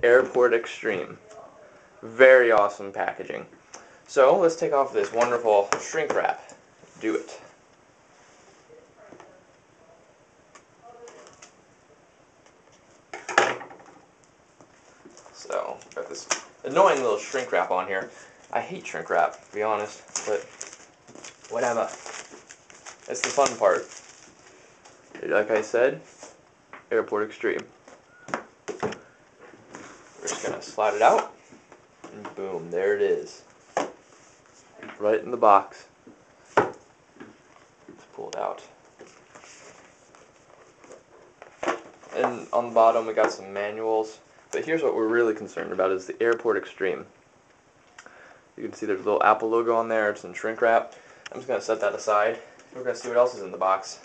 Airport Extreme. Very awesome packaging. So let's take off this wonderful shrink wrap. Do it. So, got this annoying little shrink wrap on here. I hate shrink wrap, to be honest, but whatever. That's the fun part. Like I said, Airport Extreme. We're just gonna slide it out, and boom, there it is. Right in the box. Let's pull it out. And on the bottom we got some manuals. But here's what we're really concerned about is the Airport Extreme. You can see there's a little Apple logo on there, it's in shrink wrap. I'm just going to set that aside. We're going to see what else is in the box.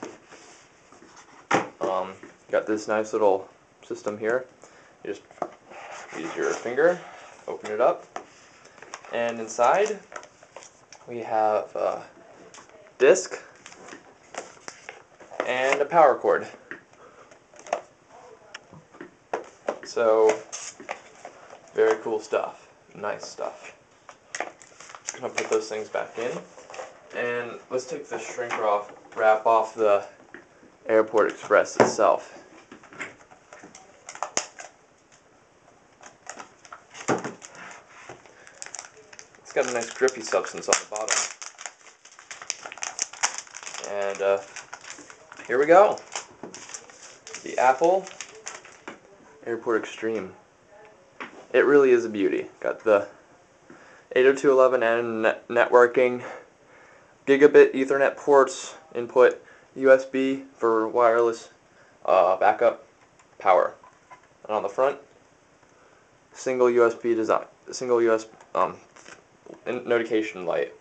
Got this nice little system here. You just use your finger, open it up, and inside we have a disc and a power cord. So, very cool stuff. Nice stuff. Just gonna put those things back in. And let's take the shrink wrap off the Airport Express itself. It's got a nice grippy substance on the bottom. And here we go. The Apple Airport Extreme. It really is a beauty. Got the 802.11n networking, gigabit Ethernet ports, input, USB for wireless backup, power. And on the front, single USB design, single USB notification light,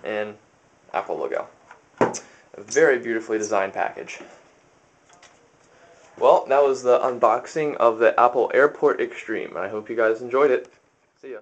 and Apple logo. A very beautifully designed package. Well, that was the unboxing of the Apple Airport Extreme. I hope you guys enjoyed it. See ya.